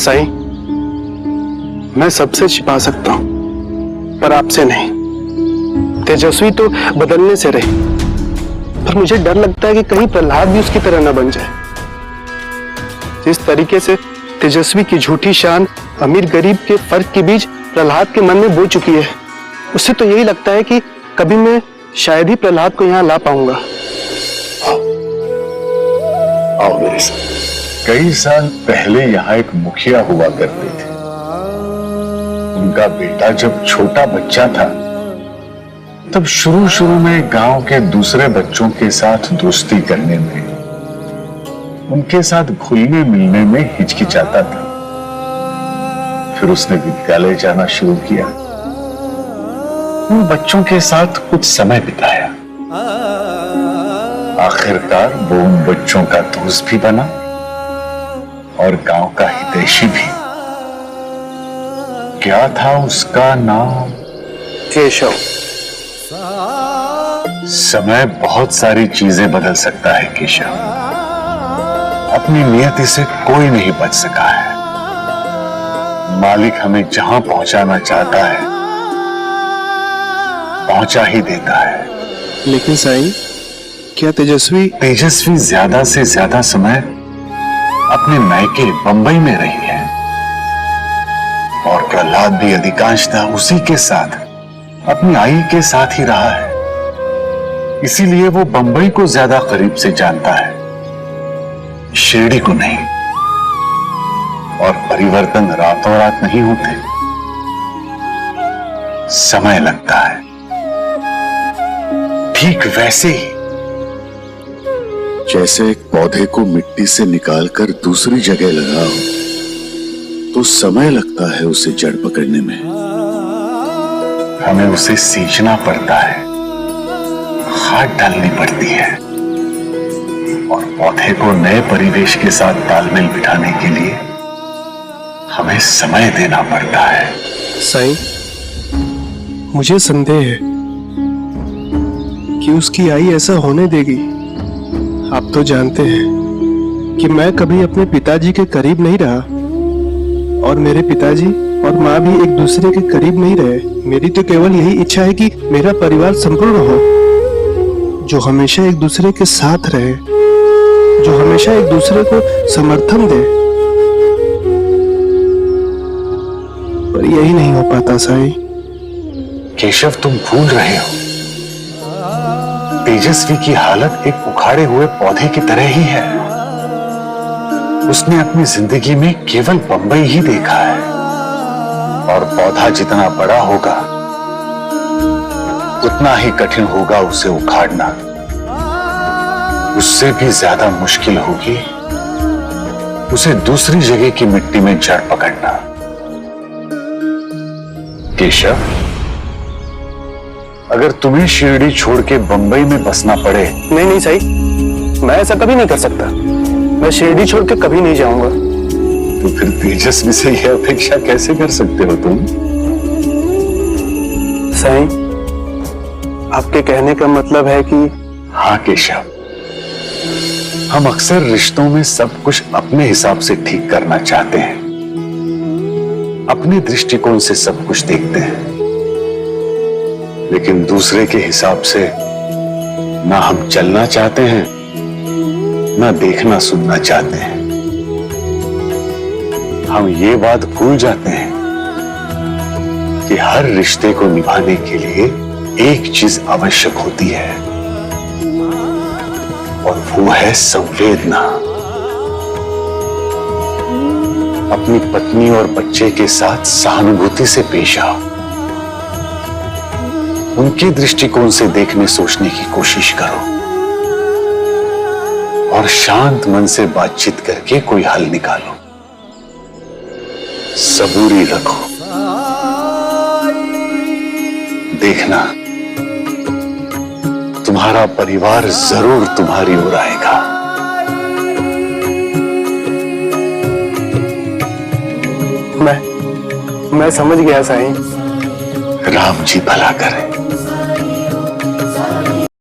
साईं, मैं सबसे छिपा सकता हूं, पर आपसे नहीं। तेजस्वी तो बदलने से रही, पर मुझे डर लगता है कि कहीं प्रहलाद भी उसकी तरह न बन जाए। जिस तरीके से तेजस्वी की झूठी शान अमीर गरीब के फर्क के बीच प्रहलाद के मन में बो चुकी है, उससे तो यही लगता है कि कभी मैं शायद ही प्रहलाद को यहाँ ला पाऊंगा। आओ मेरे साथ। कई साल पहले यहाँ एक मुखिया हुआ करते थे। उनका बेटा जब छोटा बच्चा था, तब शुरू में गांव के दूसरे बच्चों के साथ दोस्ती करने में, उनके साथ घुलने मिलने में हिचकिचाता था। फिर उसने विद्यालय जाना शुरू किया, उन बच्चों के साथ कुछ समय बिताया। आखिरकार वो उन बच्चों का दोस्त भी बना और गांव का हितैषी भी। क्या था उसका नाम? केशव। समय बहुत सारी चीजें बदल सकता है केशव। अपनी नियति से कोई नहीं बच सका है। मालिक हमें जहां पहुंचाना चाहता है, पहुंचा ही देता है। लेकिन साईं, क्या तेजस्वी ज्यादा से ज्यादा समय अपने मायके बंबई में रही है, और प्रहलाद भी अधिकांशतः उसी के साथ, अपनी आई के साथ ही रहा है। इसीलिए वो बंबई को ज्यादा करीब से जानता है, शिरडी को नहीं। और परिवर्तन रातों रात नहीं होते, समय लगता है। ठीक वैसे ही जैसे एक पौधे को मिट्टी से निकालकर दूसरी जगह लगाओ तो समय लगता है उसे जड़ पकड़ने में। हमें उसे सींचना पड़ता है, खाद डालनी पड़ती है, और पौधे को नए परिवेश के साथ तालमेल बिठाने के लिए हमें समय देना पड़ता है। साईं, मुझे संदेह है कि उसकी आई ऐसा होने देगी। आप तो जानते हैं कि मैं कभी अपने पिताजी के करीब नहीं रहा, और मेरे पिताजी और माँ भी एक दूसरे के करीब नहीं रहे। मेरी तो केवल यही इच्छा है कि मेरा परिवार संपूर्ण हो, जो हमेशा एक दूसरे के साथ रहे, जो हमेशा एक दूसरे को समर्थन दे। पर यही नहीं हो पाता साईं। केशव, तुम भूल रहे हो, तेजस्वी की हालत एक उखाड़े हुए पौधे की तरह ही है। उसने अपनी जिंदगी में केवल बंबई ही देखा है, और पौधा जितना बड़ा होगा उतना ही कठिन होगा उसे उखाड़ना। उससे भी ज्यादा मुश्किल होगी उसे दूसरी जगह की मिट्टी में जड़ पकड़ना। केशव, अगर तुम्हें शिरडी छोड़ के बंबई में बसना पड़े। नहीं साईं, मैं ऐसा कभी नहीं कर सकता। मैं शिरडी छोड़ के कभी नहीं जाऊंगा। तो फिर तेजस्वी से यह अपेक्षा कैसे कर सकते हो तुम? साईं, आपके कहने का मतलब है कि? हाँ केशव, हम अक्सर रिश्तों में सब कुछ अपने हिसाब से ठीक करना चाहते हैं, अपने दृष्टिकोण से सब कुछ देखते हैं, लेकिन दूसरे के हिसाब से ना हम चलना चाहते हैं, ना देखना सुनना चाहते हैं। हम ये बात भूल जाते हैं कि हर रिश्ते को निभाने के लिए एक चीज आवश्यक होती है, और वो है संवेदना। अपनी पत्नी और बच्चे के साथ सहानुभूति से पेश आओ, उनके दृष्टिकोण से देखने सोचने की कोशिश करो, और शांत मन से बातचीत करके कोई हल निकालो। सबूरी रखो, देखना तुम्हारा परिवार जरूर तुम्हारी ओर आएगा। मैं समझ गया साईं। राम जी भला करें।